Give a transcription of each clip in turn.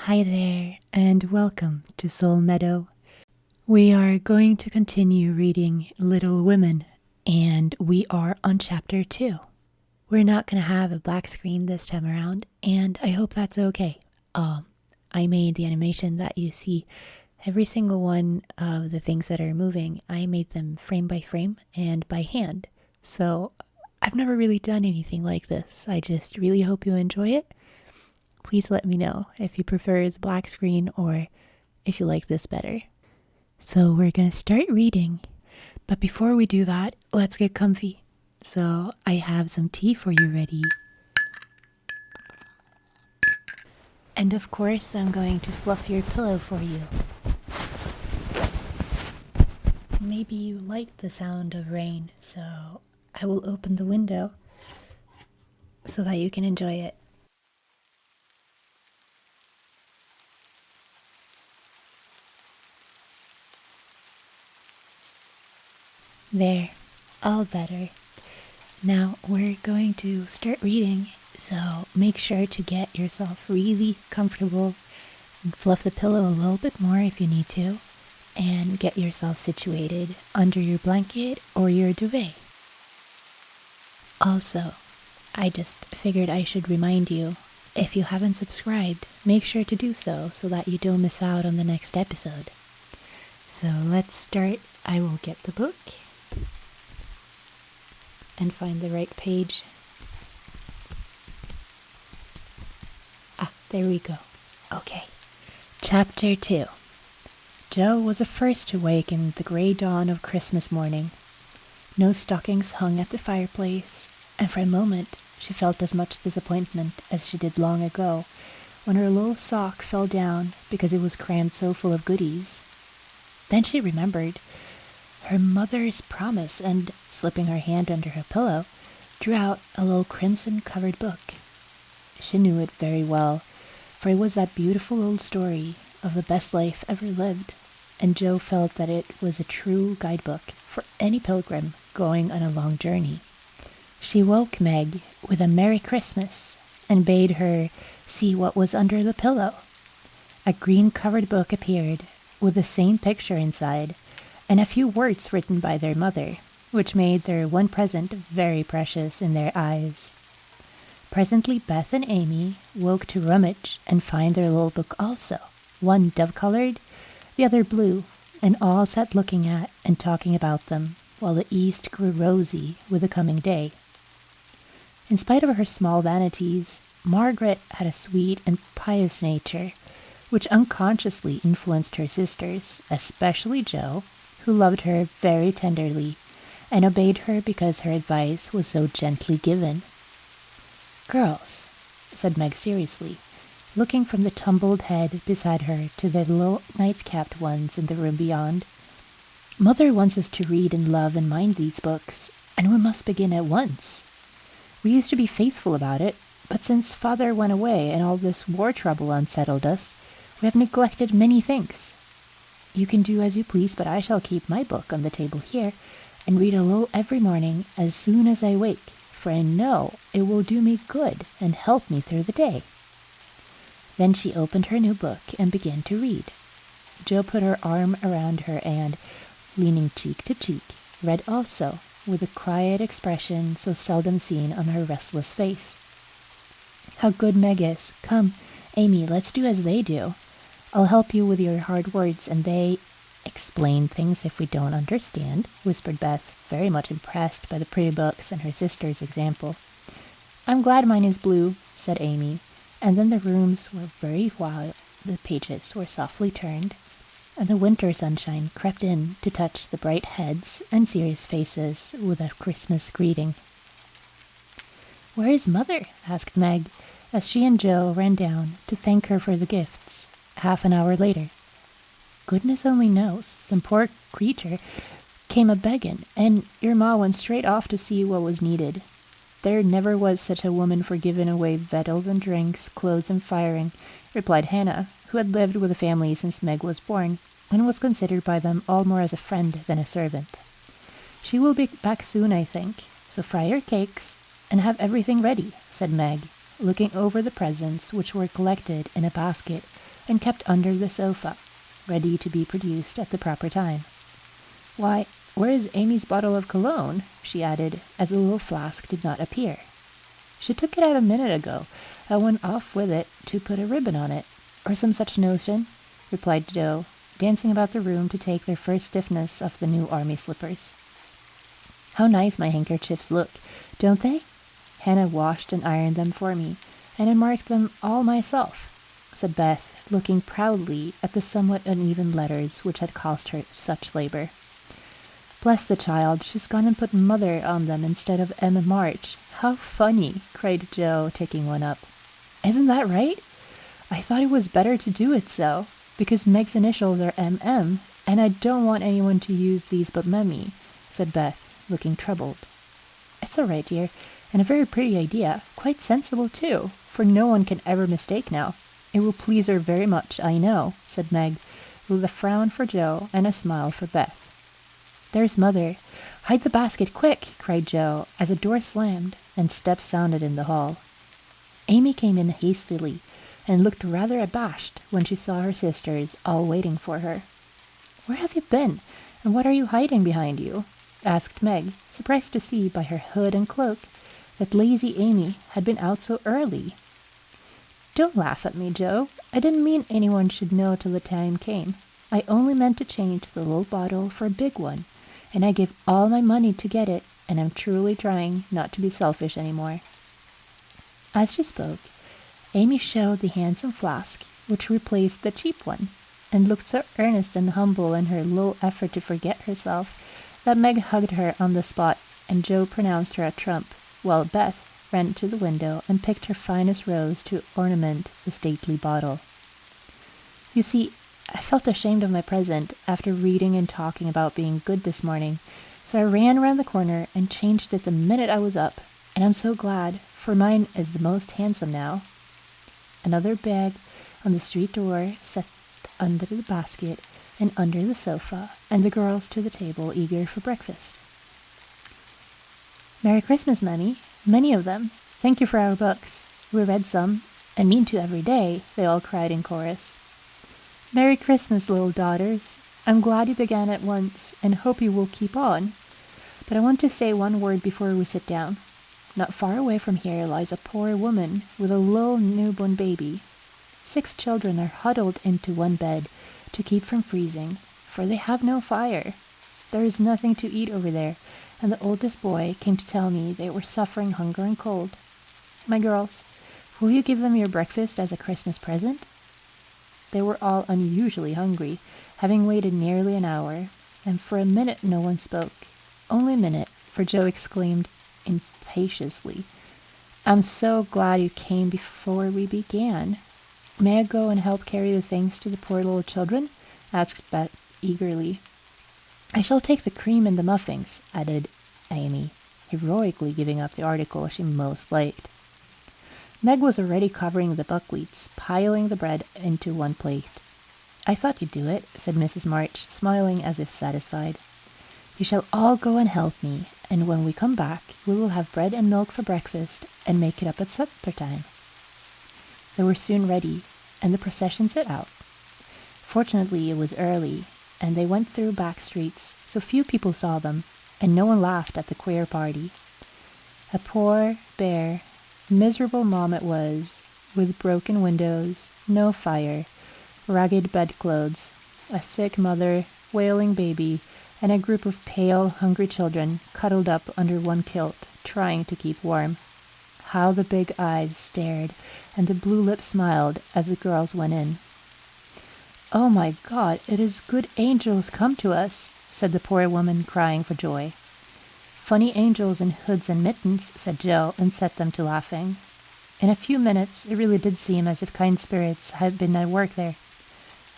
Hi there, and welcome to Soul Meadow. We are going to continue reading Little Women, and we are on chapter 2. We're not going to have a black screen this time around, and I hope that's okay. I made the animation that you see. Every single one of the things that are moving, I made them frame by frame and by hand. So I've never really done anything like this. I just really hope you enjoy it. Please let me know if you prefer the black screen or if you like this better. So we're going to start reading. But before we do that, let's get comfy. So I have some tea for you ready. And of course, I'm going to fluff your pillow for you. Maybe you like the sound of rain, so I will open the window so that you can enjoy it. There, all better. Now we're going to start reading, so make sure to get yourself really comfortable and fluff the pillow a little bit more if you need to, and get yourself situated under your blanket or your duvet. Also, I just figured I should remind you, if you haven't subscribed, make sure to do so that you don't miss out on the next episode. So let's start. I will get the book and find the right page. There we go. Okay. Chapter 2. Jo was the first to wake in the gray dawn of Christmas morning. No stockings hung at the fireplace, and for a moment she felt as much disappointment as she did long ago when her little sock fell down because it was crammed so full of goodies. Then she remembered her mother's promise and, slipping her hand under her pillow, drew out a little crimson-covered book. She knew it very well, for it was that beautiful old story of the best life ever lived, and Jo felt that it was a true guidebook for any pilgrim going on a long journey. She woke Meg with a Merry Christmas and bade her see what was under the pillow. A green-covered book appeared with the same picture inside, and a few words written by their mother, which made their one present very precious in their eyes. Presently Beth and Amy woke to rummage and find their little book also, one dove-colored, the other blue, and all sat looking at and talking about them, while the east grew rosy with the coming day. In spite of her small vanities, Margaret had a sweet and pious nature, which unconsciously influenced her sisters, especially Jo, who loved her very tenderly, and obeyed her because her advice was so gently given. "Girls," said Meg seriously, looking from the tumbled head beside her to the little night-capped ones in the room beyond, "Mother wants us to read and love and mind these books, and we must begin at once. We used to be faithful about it, but since Father went away and all this war trouble unsettled us, we have neglected many things. You can do as you please, but I shall keep my book on the table here and read a little every morning as soon as I wake, for I know it will do me good and help me through the day." Then she opened her new book and began to read. Jo put her arm around her and, leaning cheek to cheek, read also, with the quiet expression so seldom seen on her restless face. "How good Meg is! Come, Amy, let's do as they do. I'll help you with your hard words, and they explain things if we don't understand," whispered Beth, very much impressed by the pretty books and her sister's example. "I'm glad mine is blue," said Amy, and then the rooms were very wild, the pages were softly turned, and the winter sunshine crept in to touch the bright heads and serious faces with a Christmas greeting. "Where is Mother?" asked Meg, as she and Jo ran down to thank her for the gifts. Half an hour later, "Goodness only knows. Some poor creature came a-beggin', and your ma went straight off to see what was needed. There never was such a woman for giving away victuals and drinks, clothes and firing," replied Hannah, who had lived with the family since Meg was born, and was considered by them all more as a friend than a servant. "She will be back soon, I think, so fry your cakes and have everything ready," said Meg, looking over the presents which were collected in a basket and kept under the sofa, ready to be produced at the proper time. "Why, where is Amy's bottle of cologne?" she added, as the little flask did not appear. "She took it out a minute ago. I went off with it to put a ribbon on it, or some such notion," replied Joe, dancing about the room to take their first stiffness off the new army slippers. "How nice my handkerchiefs look, don't they? Hannah washed and ironed them for me, and I marked them all myself," said Beth, looking proudly at the somewhat uneven letters which had cost her such labor. "Bless the child, she's gone and put Mother on them instead of Emma March. How funny!" cried Joe, taking one up. "Isn't that right? I thought it was better to do it so, because Meg's initials are M.M., and I don't want anyone to use these but Memmy," said Beth, looking troubled. "It's all right, dear, and a very pretty idea, quite sensible too, for no one can ever mistake now. It will please her very much, I know," said Meg, with a frown for Joe and a smile for Beth. "There's Mother. Hide the basket, quick!" cried Joe, as a door slammed and steps sounded in the hall. Amy came in hastily and looked rather abashed when she saw her sisters all waiting for her. "Where have you been, and what are you hiding behind you?" asked Meg, surprised to see by her hood and cloak that lazy Amy had been out so early. "Don't laugh at me, Joe. I didn't mean anyone should know till the time came. I only meant to change the little bottle for a big one, and I gave all my money to get it, and I'm truly trying not to be selfish any more." As she spoke, Amy showed the handsome flask, which replaced the cheap one, and looked so earnest and humble in her little effort to forget herself that Meg hugged her on the spot, and Joe pronounced her a trump, while Beth ran to the window and picked her finest rose to ornament the stately bottle. "You see, I felt ashamed of my present after reading and talking about being good this morning, so I ran round the corner and changed it the minute I was up, and I'm so glad, for mine is the most handsome now." Another bag on the street door set under the basket and under the sofa, and the girls to the table eager for breakfast. "Merry Christmas, Mammy. Many of them. Thank you for our books. We read some, and mean to every day," they all cried in chorus. "Merry Christmas, little daughters. I'm glad you began at once, and hope you will keep on. But I want to say one word before we sit down. Not far away from here lies a poor woman with a little newborn baby. 6 children are huddled into one bed to keep from freezing, for they have no fire. There is nothing to eat over there, and the oldest boy came to tell me they were suffering hunger and cold. My girls, will you give them your breakfast as a Christmas present?" They were all unusually hungry, having waited nearly an hour, and for a minute no one spoke. Only a minute, for Joe exclaimed impatiently, "I'm so glad you came before we began. May I go and help carry the things to the poor little children?" asked Beth eagerly. "I shall take the cream and the muffins," added Amy, heroically giving up the article she most liked. Meg was already covering the buckwheats, piling the bread into one plate. "I thought you'd do it," said Mrs. March, smiling as if satisfied. "You shall all go and help me, and when we come back, we will have bread and milk for breakfast and make it up at supper time." They were soon ready, and the procession set out. Fortunately, it was early, and they went through back streets, so few people saw them, and no one laughed at the queer party. A poor, bare, miserable mom it was, with broken windows, no fire, ragged bedclothes, a sick mother, wailing baby, and a group of pale, hungry children cuddled up under one kilt, trying to keep warm. How the big eyes stared, and the blue lips smiled as the girls went in. "Oh, my God, it is good angels come to us," said the poor woman, crying for joy. "Funny angels in hoods and mittens," said Joe, and set them to laughing. In a few minutes it really did seem as if kind spirits had been at work there.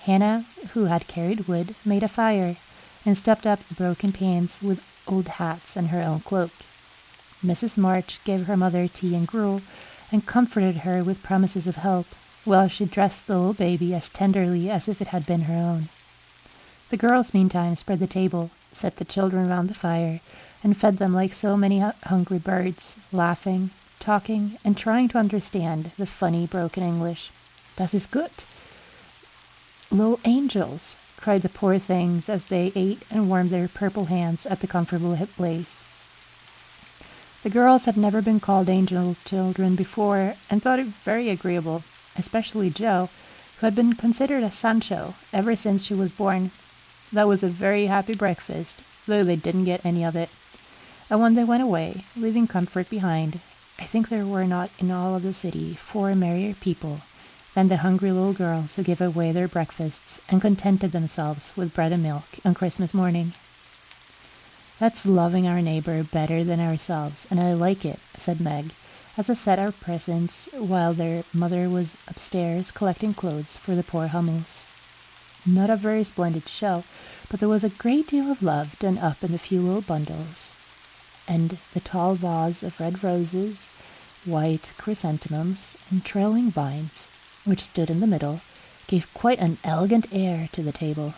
Hannah, who had carried wood, made a fire, and stepped up the broken panes with old hats and her own cloak. Mrs. March gave her mother tea and gruel, and comforted her with promises of help, while she dressed the little baby as tenderly as if it had been her own. The girls, meantime, spread the table, set the children round the fire, and fed them like so many hungry birds, laughing, talking, and trying to understand the funny broken English. "Das ist gut. "Little angels!" cried the poor things as they ate and warmed their purple hands at the comfortable hip blaze. The girls had never been called angel children before and thought it very agreeable, especially Jo, who had been considered a Sancho ever since she was born. That was a very happy breakfast, though they didn't get any of it. And when they went away, leaving comfort behind, I think there were not in all of the city 4 merrier people than the hungry little girls who gave away their breakfasts and contented themselves with bread and milk on Christmas morning. "That's loving our neighbor better than ourselves, and I like it," said Meg, as they set our presents while their mother was upstairs collecting clothes for the poor Hummels. Not a very splendid show, but there was a great deal of love done up in the few little bundles, and the tall vase of red roses, white chrysanthemums, and trailing vines, which stood in the middle, gave quite an elegant air to the table.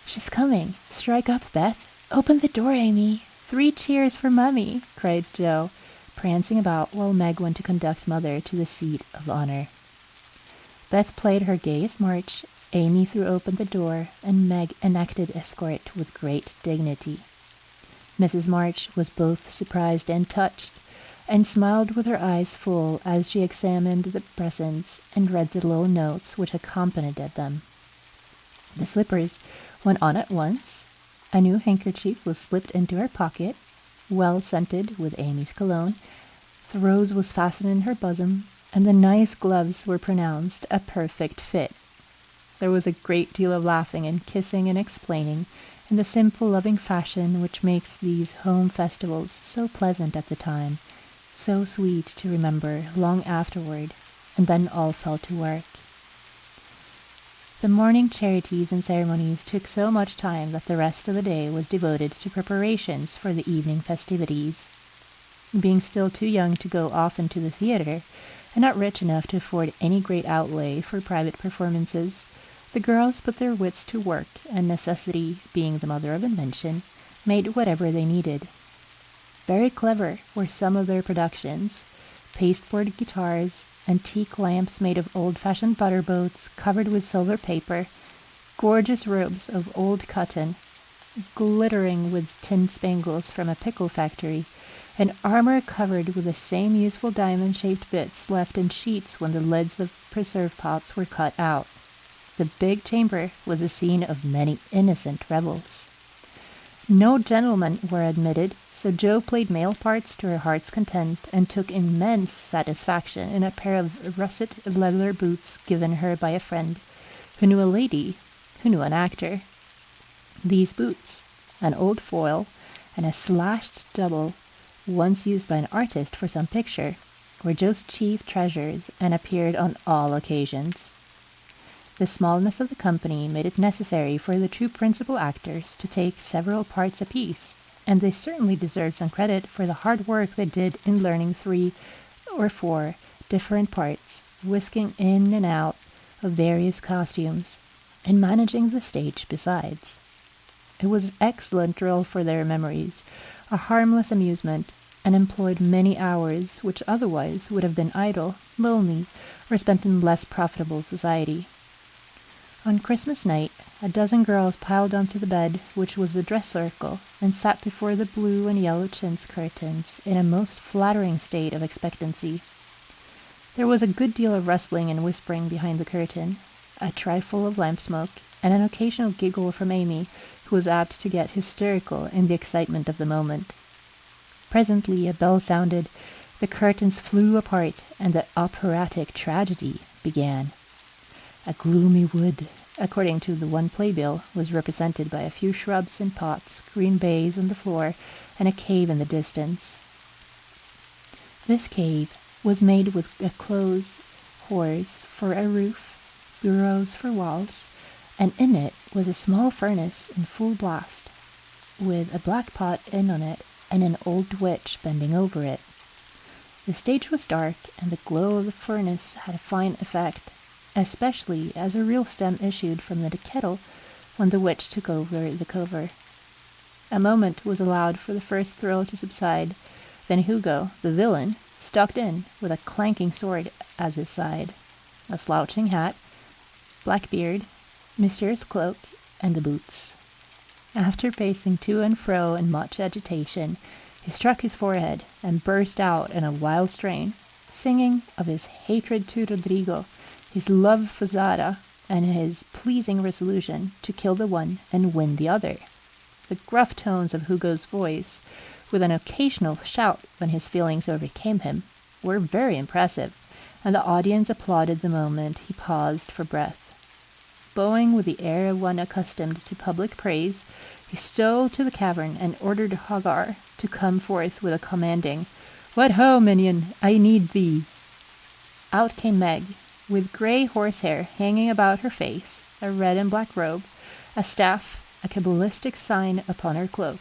"She's coming! Strike up, Beth! Open the door, Amy! 3 cheers for Mummy!" cried Jo, prancing about while Meg went to conduct Mother to the seat of honor. Beth played her gayest march, Amy threw open the door, and Meg enacted escort with great dignity. Mrs. March was both surprised and touched, and smiled with her eyes full as she examined the presents and read the little notes which accompanied them. The slippers went on at once. A new handkerchief was slipped into her pocket, well scented with Amy's cologne. The rose was fastened in her bosom, and the nice gloves were pronounced a perfect fit. There was a great deal of laughing and kissing and explaining, in the simple loving fashion which makes these home festivals so pleasant at the time, so sweet to remember long afterward, and then all fell to work. The morning charities and ceremonies took so much time that the rest of the day was devoted to preparations for the evening festivities. Being still too young to go often to the theater, and not rich enough to afford any great outlay for private performances, the girls put their wits to work, and necessity, being the mother of invention, made whatever they needed. Very clever were some of their productions: pasteboard guitars, antique lamps made of old-fashioned butter boats covered with silver paper, gorgeous robes of old cotton, glittering with tin spangles from a pickle factory, and armor covered with the same useful diamond-shaped bits left in sheets when the lids of preserve pots were cut out. The big chamber was a scene of many innocent revels. No gentlemen were admitted, so Jo played male parts to her heart's content and took immense satisfaction in a pair of russet leather boots given her by a friend who knew a lady who knew an actor. These boots, an old foil, and a slashed double, once used by an artist for some picture, were Jo's chief treasures and appeared on all occasions. The smallness of the company made it necessary for the two principal actors to take several parts apiece, and they certainly deserved some credit for the hard work they did in learning 3 or 4 different parts, whisking in and out of various costumes, and managing the stage besides. It was excellent drill for their memories, a harmless amusement, and employed many hours which otherwise would have been idle, lonely, or spent in less profitable society. On Christmas night, a dozen girls piled onto the bed, which was the dress circle, and sat before the blue and yellow chintz curtains in a most flattering state of expectancy. There was a good deal of rustling and whispering behind the curtain, a trifle of lamp smoke, and an occasional giggle from Amy, who was apt to get hysterical in the excitement of the moment. Presently a bell sounded, the curtains flew apart, and the operatic tragedy began. A gloomy wood, according to the one playbill, was represented by a few shrubs and pots, green baize on the floor, and a cave in the distance. This cave was made with a clothes horse for a roof, bureaus for walls, and in it was a small furnace in full blast, with a black pot in on it and an old witch bending over it. The stage was dark, and the glow of the furnace had a fine effect, especially as a real stem issued from the kettle when the witch took over the cover. A moment was allowed for the first thrill to subside, then Hugo, the villain, stalked in with a clanking sword at his side, a slouching hat, black beard, mysterious cloak, and the boots. After pacing to and fro in much agitation, he struck his forehead and burst out in a wild strain, singing of his hatred to Rodrigo, his love for Zara, and his pleasing resolution to kill the one and win the other. The gruff tones of Hugo's voice, with an occasional shout when his feelings overcame him, were very impressive, and the audience applauded the moment he paused for breath. Bowing with the air of one accustomed to public praise, he stole to the cavern and ordered Hagar to come forth with a commanding, "What ho, minion, I need thee." Out came Meg, with grey horsehair hanging about her face, a red and black robe, a staff, a cabalistic sign upon her cloak.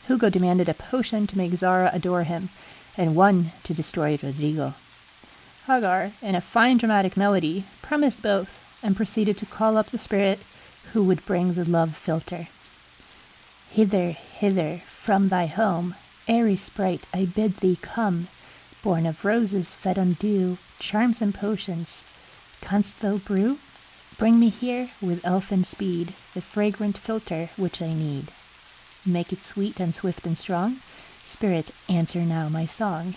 Hugo demanded a potion to make Zara adore him, and one to destroy Rodrigo. Hagar, in a fine dramatic melody, promised both, and proceeded to call up the spirit who would bring the love philtre. "Hither, hither, from thy home, airy sprite, I bid thee come, born of roses fed on dew, charms and potions. Canst thou brew? Bring me here, with elfin speed, the fragrant philtre which I need. Make it sweet and swift and strong. Spirit, answer now my song."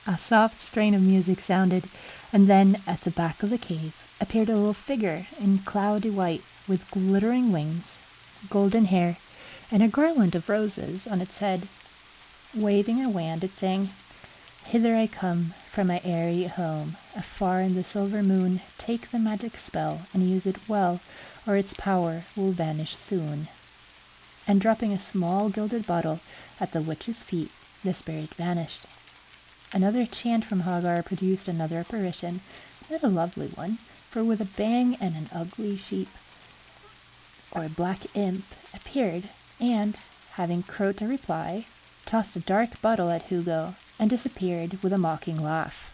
A soft strain of music sounded, and then, at the back of the cave, appeared a little figure in cloudy white, with glittering wings, golden hair, and a garland of roses on its head. Waving a wand, it sang, "Hither I come from my airy home, afar in the silver moon. Take the magic spell and use it well, or its power will vanish soon." And dropping a small gilded bottle at the witch's feet, the spirit vanished. Another chant from Hagar produced another apparition, not a lovely one, for with a bang and an ugly sheep, or a black imp, appeared, and, having croaked a reply, tossed a dark bottle at Hugo, and disappeared with a mocking laugh.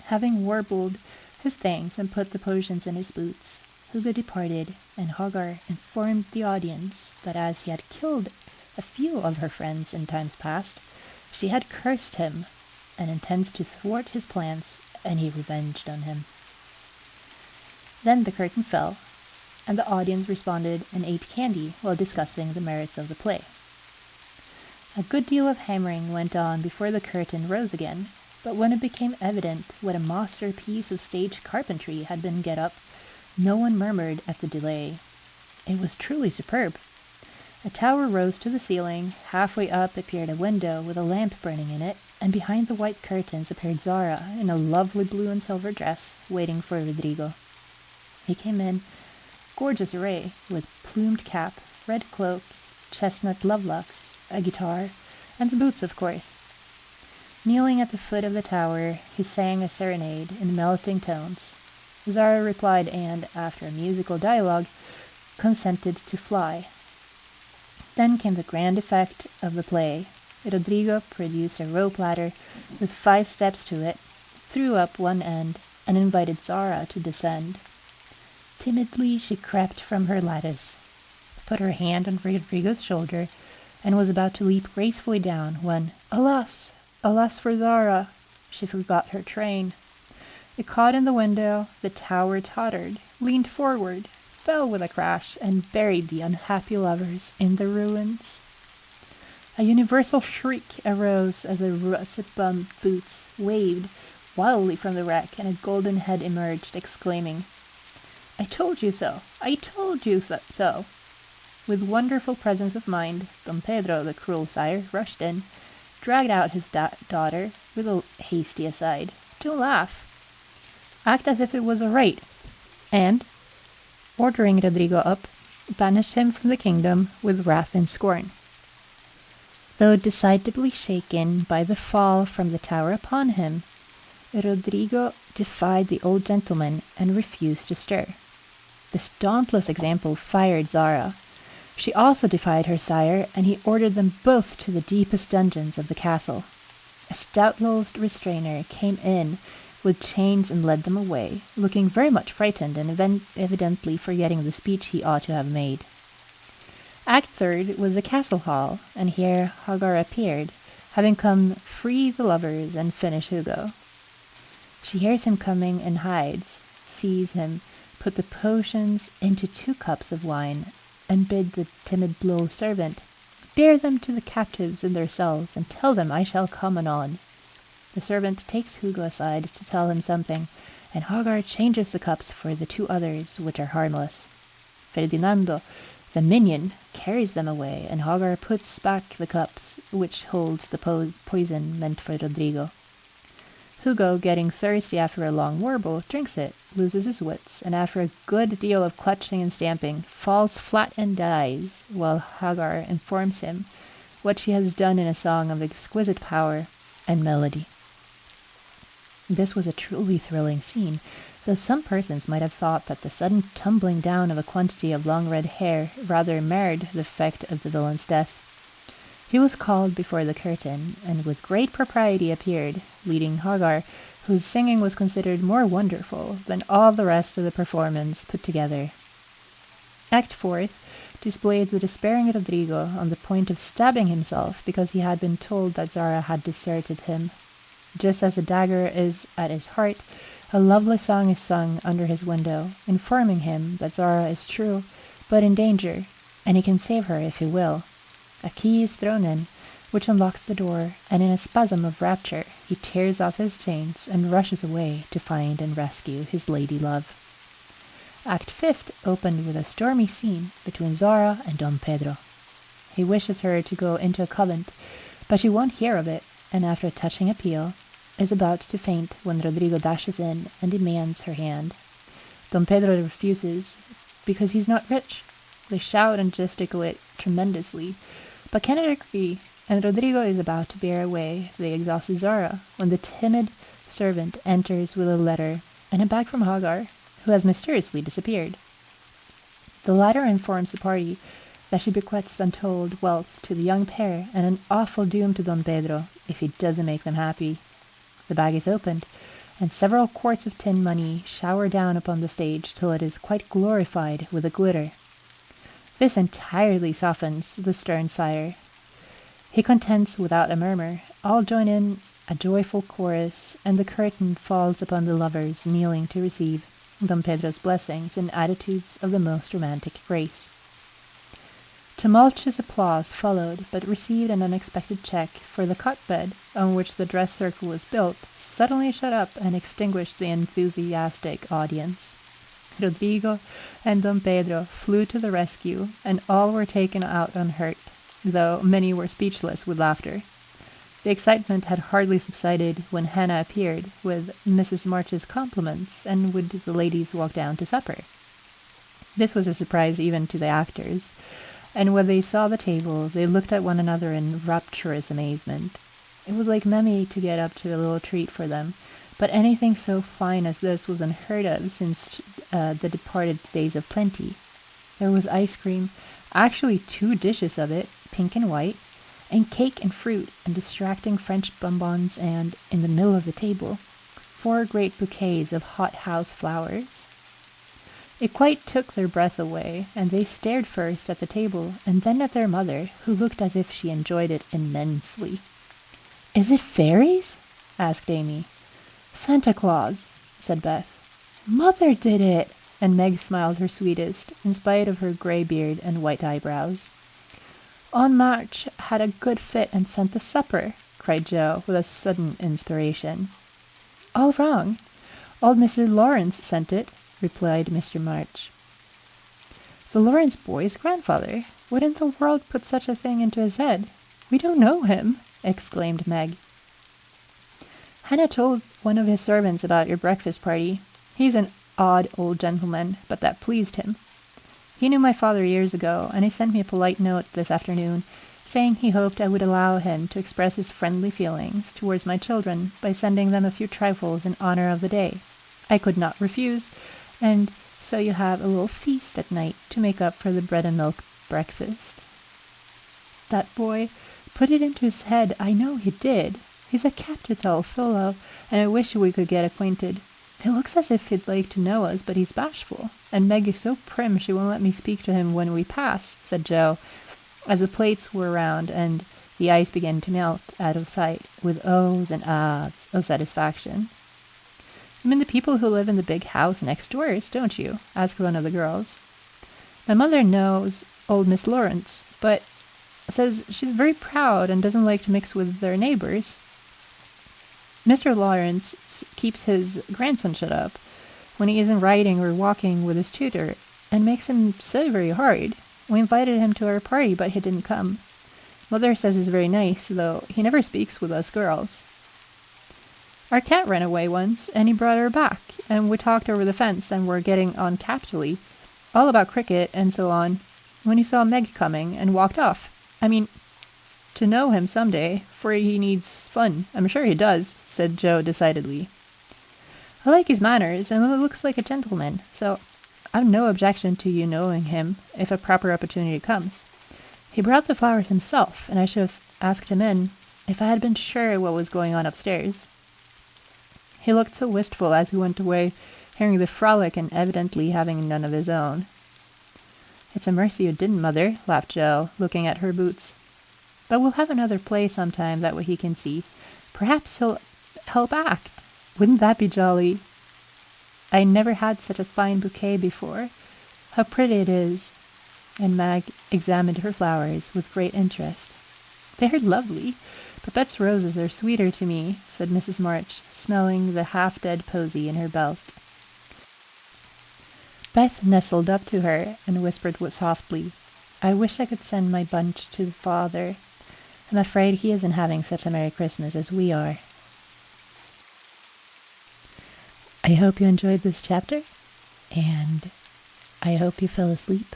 Having warbled his thanks and put the potions in his boots, Hugo departed, and Hagar informed the audience that as he had killed a few of her friends in times past, she had cursed him, and intends to thwart his plans, and he revenged on him. Then the curtain fell, and the audience responded and ate candy while discussing the merits of the play. A good deal of hammering went on before the curtain rose again, but when it became evident what a masterpiece of stage carpentry had been get up, no one murmured at the delay. It was truly superb. A tower rose to the ceiling, halfway up appeared a window with a lamp burning in it, and behind the white curtains appeared Zara in a lovely blue and silver dress, waiting for Rodrigo. He came in, gorgeous array, with plumed cap, red cloak, chestnut lovelocks, a guitar, and the boots, of course. Kneeling at the foot of the tower, he sang a serenade in melting tones. Zara replied and, after a musical dialogue, consented to fly. Then came the grand effect of the play. Rodrigo produced a rope ladder with 5 steps to it, threw up one end, and invited Zara to descend. Timidly she crept from her lattice, put her hand on Rodrigo's shoulder, and was about to leap gracefully down when, alas, alas for Zara, she forgot her train. It caught in the window, the tower tottered, leaned forward, fell with a crash, and buried the unhappy lovers in the ruins. A universal shriek arose as the russet boots waved wildly from the wreck, and a golden head emerged, exclaiming, "I told you so! I told you so!" With wonderful presence of mind, Don Pedro, the cruel sire, rushed in, dragged out his daughter with a hasty aside. "Don't laugh. Act as if it was all right," and, ordering Rodrigo up, banished him from the kingdom with wrath and scorn. Though decidedly shaken by the fall from the tower upon him, Rodrigo defied the old gentleman and refused to stir. This dauntless example fired Zara. She also defied her sire, and he ordered them both to the deepest dungeons of the castle. A stout little restrainer came in with chains and led them away, looking very much frightened and evidently forgetting the speech he ought to have made. Act third was the castle hall, and here Hagar appeared, having come free the lovers and finish Hugo. She hears him coming and hides, sees him, put the potions into 2 cups of wine, and bid the timid little servant, "Bear them to the captives in their cells, and tell them I shall come anon." The servant takes Hugo aside to tell him something, and Hagar changes the cups for the 2 others, which are harmless. Ferdinando, the minion, carries them away, and Hagar puts back the cups, which holds the poison meant for Rodrigo. Hugo, getting thirsty after a long warble, drinks it, loses his wits, and after a good deal of clutching and stamping, falls flat and dies, while Hagar informs him what she has done in a song of exquisite power and melody. This was a truly thrilling scene, though some persons might have thought that the sudden tumbling down of a quantity of long red hair rather marred the effect of the villain's death. He was called before the curtain, and with great propriety appeared, leading Hagar, whose singing was considered more wonderful than all the rest of the performance put together. Act 4 displayed the despairing Rodrigo on the point of stabbing himself because he had been told that Zara had deserted him. Just as the dagger is at his heart, a lovely song is sung under his window, informing him that Zara is true, but in danger, and he can save her if he will. A key is thrown in, which unlocks the door, and in a spasm of rapture he tears off his chains and rushes away to find and rescue his lady love. Act 5 opened with a stormy scene between Zara and Don Pedro. He wishes her to go into a convent, but she won't hear of it, and after a touching appeal, is about to faint when Rodrigo dashes in and demands her hand. Don Pedro refuses, because he's not rich. They shout and gesticulate tremendously, but cannot agree, and Rodrigo is about to bear away the exhausted Zara when the timid servant enters with a letter and a bag from Hagar, who has mysteriously disappeared. The latter informs the party that she bequeaths untold wealth to the young pair and an awful doom to Don Pedro if he doesn't make them happy. The bag is opened, and several quarts of tin money shower down upon the stage till it is quite glorified with a glitter. This entirely softens the stern sire. He contents without a murmur. All join in a joyful chorus, and the curtain falls upon the lovers kneeling to receive Don Pedro's blessings in attitudes of the most romantic grace. Tumultuous applause followed, but received an unexpected check, for the cot bed, on which the dress circle was built, suddenly shut up and extinguished the enthusiastic audience. Rodrigo and Don Pedro flew to the rescue, and all were taken out unhurt, though many were speechless with laughter. The excitement had hardly subsided when Hannah appeared, with Mrs. March's compliments, and would the ladies walk down to supper. This was a surprise even to the actors, and when they saw the table, they looked at one another in rapturous amazement. It was like Memmy to get up to a little treat for them, but anything so fine as this was unheard of since the departed days of plenty. There was ice cream, actually 2 dishes of it, pink and white, and cake and fruit and distracting French bonbons, and, in the middle of the table, 4 great bouquets of hothouse flowers. It quite took their breath away, and they stared first at the table and then at their mother, who looked as if she enjoyed it immensely. "Is it fairies?" asked Amy. "Santa Claus," said Beth. "Mother did it!" and Meg smiled her sweetest, in spite of her grey beard and white eyebrows. "Aunt March had a good fit and sent the supper," cried Jo, with a sudden inspiration. "All wrong. Old Mr. Lawrence sent it," replied Mr. March. "The Lawrence boy's grandfather? What in the world put such a thing into his head? We don't know him," exclaimed Meg. "Hannah told one of his servants about your breakfast party. He's an odd old gentleman, but that pleased him. He knew my father years ago, and he sent me a polite note this afternoon, saying he hoped I would allow him to express his friendly feelings towards my children by sending them a few trifles in honor of the day. I could not refuse, and so you have a little feast at night to make up for the bread and milk breakfast." "That boy put it into his head, I know he did. He's a capital fellow, and I wish we could get acquainted. It looks as if he'd like to know us, but he's bashful, and Meg is so prim she won't let me speak to him when we pass," said Jo, as the plates were round and the ice began to melt out of sight, with ohs and ahs of satisfaction. "You mean the people who live in the big house next doors, don't you?" asked one of the girls. "My mother knows old Miss Lawrence, but says she's very proud and doesn't like to mix with their neighbors. Mr. Lawrence keeps his grandson shut up when he isn't riding or walking with his tutor, and makes him so very hard. We invited him to our party, but he didn't come. Mother says he's very nice, though he never speaks with us girls. Our cat ran away once, and he brought her back, and we talked over the fence and were getting on capitally, all about cricket and so on, when he saw Meg coming and walked off. I mean, to know him someday, for he needs fun. I'm sure he does," said Joe decidedly. "I like his manners, and he looks like a gentleman, so I've no objection to you knowing him if a proper opportunity comes. He brought the flowers himself, and I should have asked him in if I had been sure what was going on upstairs." He looked so wistful as he went away, hearing the frolic and evidently having none of his own. "It's a mercy you didn't, Mother," laughed Joe, looking at her boots. "But we'll have another play sometime, that way he can see. Perhaps he'll help act. Wouldn't that be jolly? I never had such a fine bouquet before. How pretty it is." And Mag examined her flowers with great interest. "They're lovely. Babette's roses are sweeter to me," said Mrs. March, smelling the half-dead posy in her belt. Beth nestled up to her and whispered softly, "I wish I could send my bunch to Father. I'm afraid he isn't having such a Merry Christmas as we are." I hope you enjoyed this chapter, and I hope you fell asleep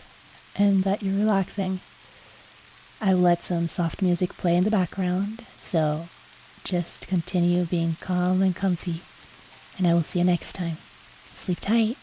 and that you're relaxing. I will let some soft music play in the background, so just continue being calm and comfy, and I will see you next time. Sleep tight.